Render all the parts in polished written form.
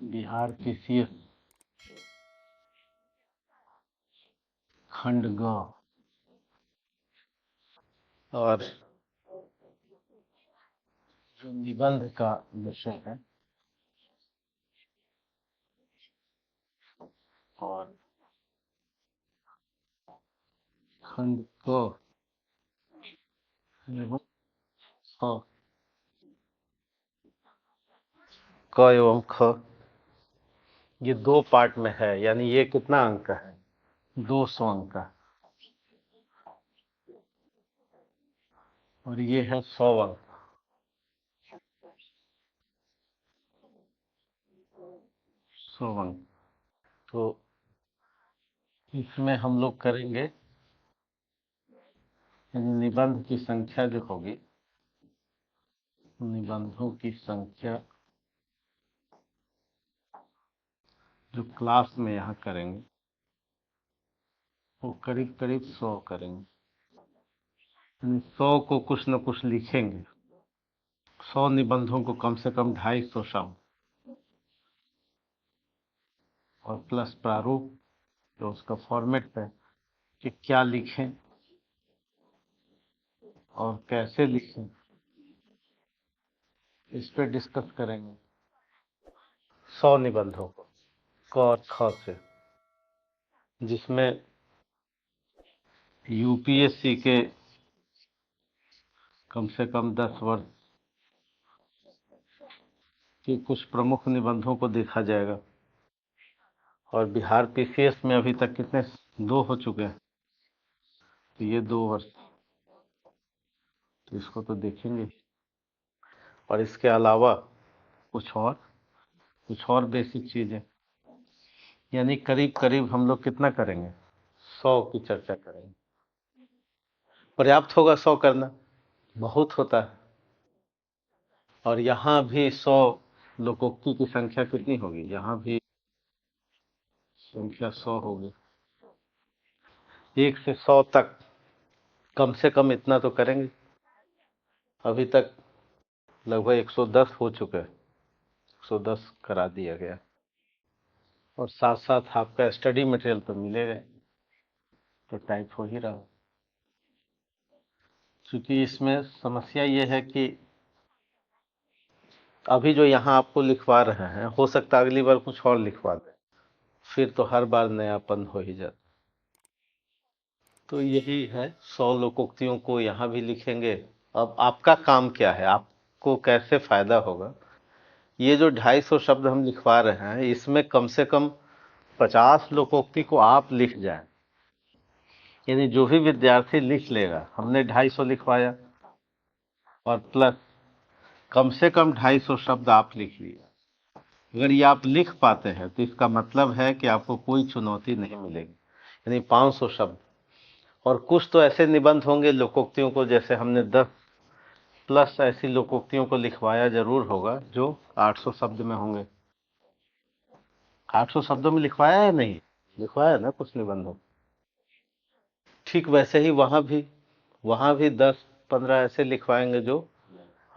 बिहार की शीर्ष खंड ग और जो निबंध का विषय है और खंड क एवं ख क एवं ख ये दो पार्ट में है, यानी ये कितना अंक का है? 200 अंक का। और ये है 100 अंक। 100 अंक। तो इसमें हम लोग करेंगे, यानी निबंध की संख्या जो होगी, निबंधों की संख्या जो क्लास में यहाँ करेंगे वो करीब करीब 100 करेंगे। यानी 100 को कुछ न कुछ लिखेंगे। 100 निबंधों को कम से कम 250 शब्द और प्लस प्रारूप, जो उसका फॉर्मेट है कि क्या लिखें और कैसे लिखें, इस पे डिस्कस करेंगे। 100 निबंधों को क और ख से, जिसमें यूपीएससी के कम से कम 10 वर्ष की कुछ प्रमुख निबंधों को देखा जाएगा। और बिहार पीसीएस में अभी तक कितने 2 हो चुके हैं, तो ये 2 वर्ष, तो इसको तो देखेंगे। और इसके अलावा कुछ और बेसिक चीजें, यानी करीब करीब हम लोग कितना करेंगे? 100 की चर्चा करेंगे। पर्याप्त होगा 100 करना? बहुत होता है। और यहाँ भी 100 लोकोक्ति की संख्या कितनी होगी? यहाँ भी संख्या 100 होगी। 1 से 100 तक कम से कम इतना तो करेंगे। अभी तक लगभग 110 हो चुके हैं। 110 करा दिया गया। और साथ साथ आपका स्टडी मटेरियल तो मिलेगा, तो टाइप हो ही रहा। क्योंकि इसमें समस्या ये है कि अभी जो यहाँ आपको लिखवा रहे हैं, हो सकता है अगली बार कुछ और लिखवा दें, फिर तो हर बार नयापन हो ही जाता। तो यही है, 100 लोकोक्तियों को यहाँ भी लिखेंगे। अब आपका काम क्या है, आपको कैसे फायदा होगा? ये जो 250 शब्द हम लिखवा रहे हैं, इसमें कम से कम 50 लोकोक्ति को आप लिख जाएं। यानी जो भी विद्यार्थी लिख लेगा, हमने 250 लिखवाया और प्लस कम से कम 250 शब्द आप लिख लिया। अगर ये आप लिख पाते हैं तो इसका मतलब है कि आपको कोई चुनौती नहीं मिलेगी। यानी 500 शब्द। और कुछ तो ऐसे निबंध होंगे लोकोक्तियों को, जैसे हमने 10 प्लस ऐसी लोकोक्तियों को लिखवाया जरूर होगा जो 800 शब्द में होंगे। 800 शब्दों में लिखवाया है, नहीं लिखवाया ना कुछ निबंधों? ठीक वैसे ही वहां भी 10-15 ऐसे लिखवाएंगे जो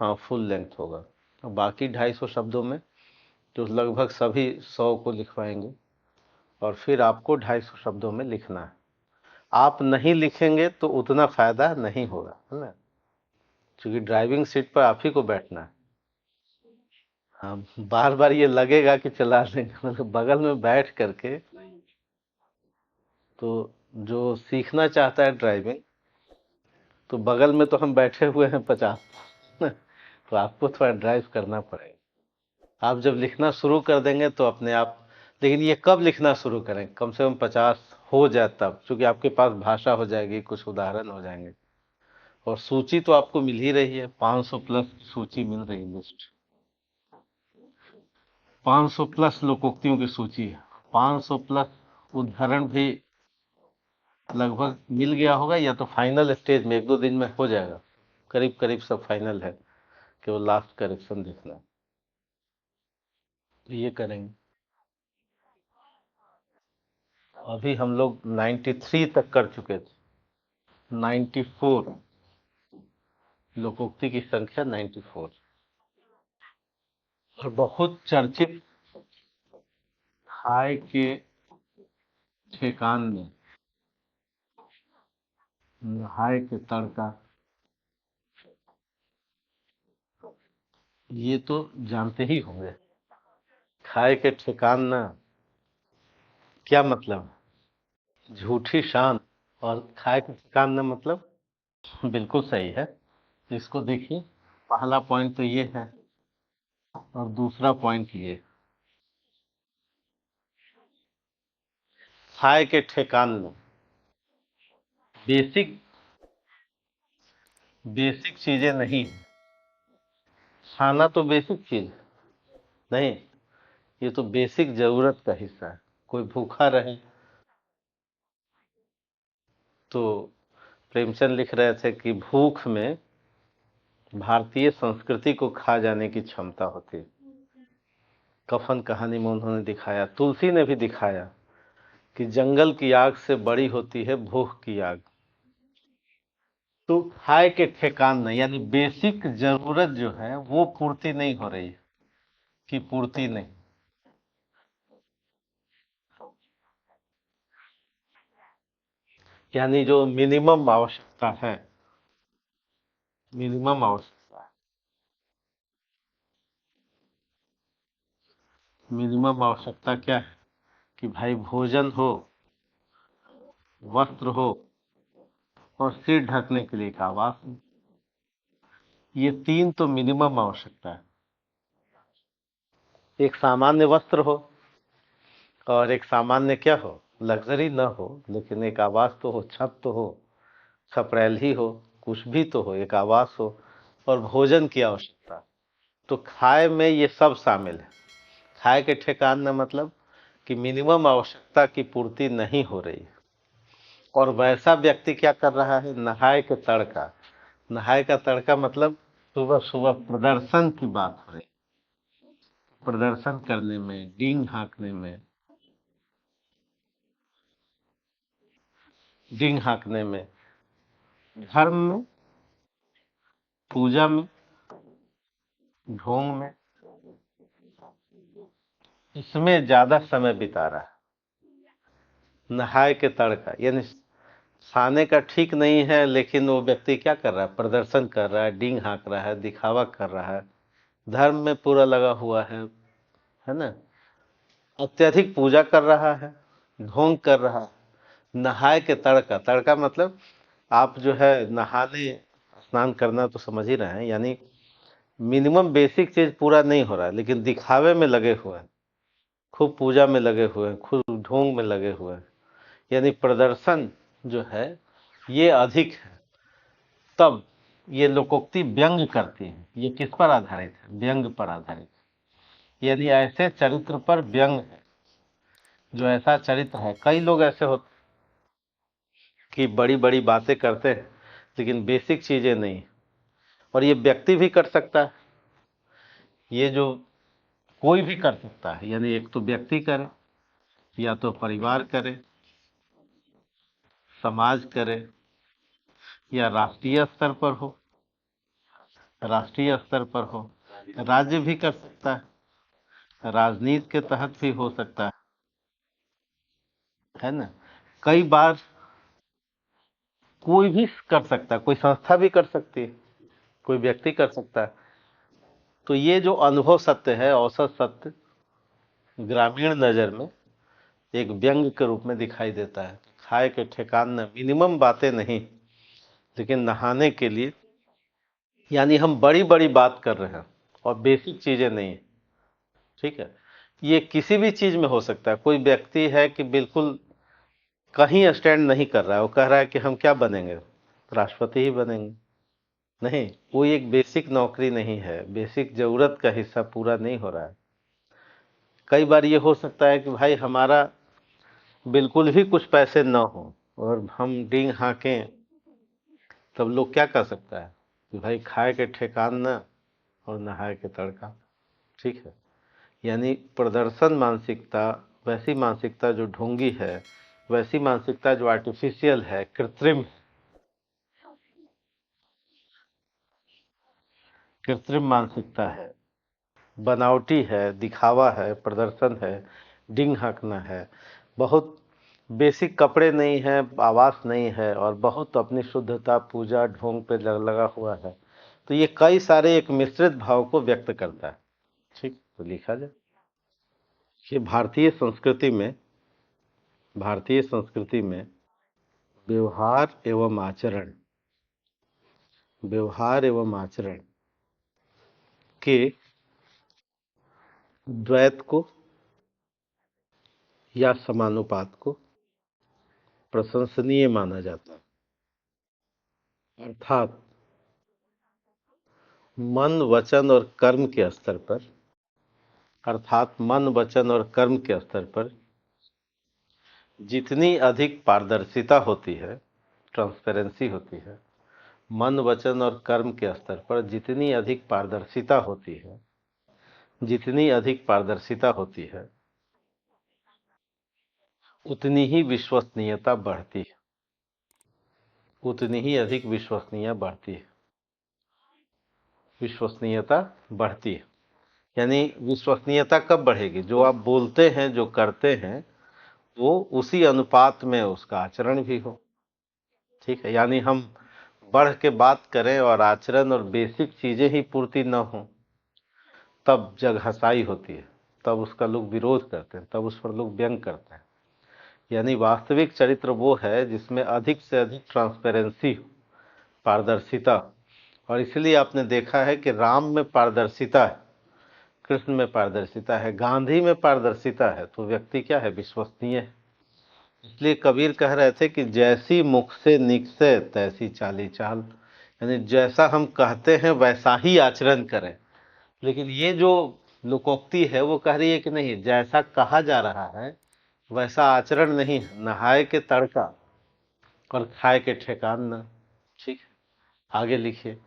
हाँ फुल लेंथ होगा। और बाकी 250 शब्दों में जो लगभग सभी 100 को लिखवाएंगे। और फिर आपको 250 शब्दों में लिखना है। आप नहीं लिखेंगे तो उतना फायदा नहीं होगा, है ना? क्योंकि ड्राइविंग सीट पर आप ही को बैठना है। हाँ, बार बार ये लगेगा कि चला लेंगे, मतलब बगल में बैठ करके। तो जो सीखना चाहता है ड्राइविंग, तो बगल में तो हम बैठे हुए हैं 50, तो आपको थोड़ा ड्राइव करना पड़ेगा। आप जब लिखना शुरू कर देंगे तो अपने आप। लेकिन ये कब लिखना शुरू करें? कम से कम 50 हो जाए तब, क्योंकि आपके पास भाषा हो जाएगी, कुछ उदाहरण हो जाएंगे। और सूची तो आपको मिल ही रही है, 500 प्लस सूची मिल रही है, लिस्ट 500 प्लस लोकोक्तियों की सूची है। 500 प्लस उदाहरण भी लगभग मिल गया होगा, या तो फाइनल स्टेज में 1-2 दिन में हो जाएगा। करीब करीब सब फाइनल है, केवल लास्ट करेक्शन देखना है। तो ये करेंगे। अभी हम लोग 93 तक कर चुके थे। 94 लोकोक्ति की संख्या 94। और बहुत चर्चित खाए के ठेकान में नहाए के तड़का, ये तो जानते ही होंगे। खाए के ठिकान ना, क्या मतलब? झूठी शान। और खाए के ठिकान ना मतलब, बिल्कुल सही है। इसको देखिए, पहला पॉइंट तो ये है, और दूसरा पॉइंट ये, खाए के ठिकान ना, बेसिक बेसिक चीजें नहीं। खाना तो बेसिक चीज नहीं, ये तो बेसिक जरूरत का हिस्सा है। कोई भूखा रहे तो, प्रेमचंद लिख रहे थे कि भूख में भारतीय संस्कृति को खा जाने की क्षमता होती है। कफन कहानी में उन्होंने दिखाया, तुलसी ने भी दिखाया कि जंगल की आग से बड़ी होती है भूख की आग। तो खाए के ठेकान नहीं, यानी बेसिक जरूरत जो है वो पूर्ति नहीं हो रही है, कि पूर्ति नहीं। यानी जो मिनिमम आवश्यकता है, मिनिमम आवश्यकता, मिनिमम आवश्यकता क्या है? कि भाई भोजन हो, वस्त्र हो, और सिर ढकने के लिए एक आवास हो। ये तीन तो मिनिमम आवश्यकता है। एक सामान्य वस्त्र हो, और एक सामान्य क्या हो, लग्जरी ना हो, लेकिन एक आवास तो हो, छत तो हो, छपरैल ही हो, कुछ भी तो हो, एक आवास हो, और भोजन की आवश्यकता। तो खाए में ये सब शामिल है। खाए के ठिकान ना मतलब कि मिनिमम आवश्यकता की पूर्ति नहीं हो रही है। और वैसा व्यक्ति क्या कर रहा है? नहाए के तड़का। नहाए का तड़का मतलब सुबह सुबह प्रदर्शन की बात हो रही, प्रदर्शन करने में, डींग हाँकने में, डींग हाँकने में, धर्म में, पूजा में, ढोंग में, इसमें ज्यादा समय बिता रहा है। नहाए के तड़का यानी खाने का ठीक नहीं है, लेकिन वो व्यक्ति क्या कर रहा है? प्रदर्शन कर रहा है, डींग हाँक रहा है, दिखावा कर रहा है, धर्म में पूरा लगा हुआ है ना, अत्यधिक पूजा कर रहा है, ढोंग कर रहा है। नहाए के तड़का, तड़का मतलब आप जो है नहाने, स्नान करना तो समझ ही रहे हैं, यानी मिनिमम बेसिक चीज पूरा नहीं हो रहा है, लेकिन दिखावे में लगे हुए हैं, खूब पूजा में लगे हुए हैं, खूब ढोंग में लगे हुए हैं, यानी प्रदर्शन जो है ये अधिक है। तब ये लोकोक्ति व्यंग करती है। ये किस पर आधारित है? व्यंग पर आधारित है। यानी ऐसे चरित्र पर व्यंग है। जो ऐसा चरित्र है, कई लोग ऐसे होते कि बड़ी बड़ी बातें करते हैं, लेकिन बेसिक चीजें नहीं। और ये व्यक्ति भी कर सकता है, ये जो कोई भी कर सकता है, यानी एक तो व्यक्ति करे, या तो परिवार करे, समाज करे, या राष्ट्रीय स्तर पर हो, राष्ट्रीय स्तर पर हो, राज्य भी कर सकता है, राजनीति के तहत भी हो सकता है ना। कई बार कोई भी कर सकता है, कोई संस्था भी कर सकती है, कोई व्यक्ति कर सकता है। तो ये जो अनुभव सत्य है, औसत सत्य, ग्रामीण नजर में एक व्यंग के रूप में दिखाई देता है। खाए के ठिकान न, मिनिमम बातें नहीं, लेकिन नहाने के लिए, यानी हम बड़ी बड़ी बात कर रहे हैं और बेसिक चीजें नहीं। ठीक है, ये किसी भी चीज में हो सकता है। कोई व्यक्ति है कि बिल्कुल कहीं स्टैंड नहीं कर रहा है, वो कह रहा है कि हम क्या बनेंगे, राष्ट्रपति ही बनेंगे। नहीं, वो एक बेसिक नौकरी नहीं है, बेसिक जरूरत का हिस्सा पूरा नहीं हो रहा है। कई बार ये हो सकता है कि भाई हमारा बिल्कुल भी कुछ पैसे ना हो, और हम डींग हाँकें, तब लोग क्या कर सकता है कि भाई खाए के ठेकान न, और नहाए के तड़का। ठीक है, यानी प्रदर्शन मानसिकता, वैसी मानसिकता जो ढोंगी है, वैसी मानसिकता जो आर्टिफिशियल है, कृत्रिम, कृत्रिम मानसिकता है, बनावटी है, दिखावा है, प्रदर्शन है, डिंग हाँकना है, बहुत बेसिक कपड़े नहीं है, आवास नहीं है, और बहुत अपनी शुद्धता पूजा ढोंग पे लगा हुआ है, तो ये कई सारे एक मिश्रित भाव को व्यक्त करता है। ठीक, तो लिखा जाए कि भारतीय संस्कृति में व्यवहार एवं आचरण के द्वैत को या समानुपात को प्रशंसनीय माना जाता है। अर्थात मन वचन और कर्म के स्तर पर जितनी अधिक पारदर्शिता होती है, ट्रांसपेरेंसी होती है, मन वचन और कर्म के स्तर पर जितनी अधिक पारदर्शिता होती है, उतनी ही विश्वसनीयता बढ़ती है, उतनी ही अधिक विश्वसनीयता बढ़ती है। यानी विश्वसनीयता कब बढ़ेगी? जो आप बोलते हैं, जो करते हैं, वो उसी अनुपात में उसका आचरण भी हो। ठीक है, यानी हम बढ़ के बात करें और आचरण और बेसिक चीजें ही पूर्ति न हो, तब जगहसाई होती है, तब उसका लोग विरोध करते हैं, तब उस पर लोग व्यंग करते हैं। यानी वास्तविक चरित्र वो है जिसमें अधिक से अधिक ट्रांसपेरेंसी, पारदर्शिता। और इसलिए आपने देखा है कि राम में पारदर्शिता है, कृष्ण में पारदर्शिता है, गांधी में पारदर्शिता है, तो व्यक्ति क्या है? विश्वसनीय है। इसलिए कबीर कह रहे थे कि जैसी मुख से निकसे तैसी चाली चाल, यानी जैसा हम कहते हैं वैसा ही आचरण करें। लेकिन ये जो लोकोक्ति है वो कह रही है कि नहीं, जैसा कहा जा रहा है वैसा आचरण नहीं है, नहाए के तड़का और खाए के ठेकान न। ठीक है, आगे लिखिए।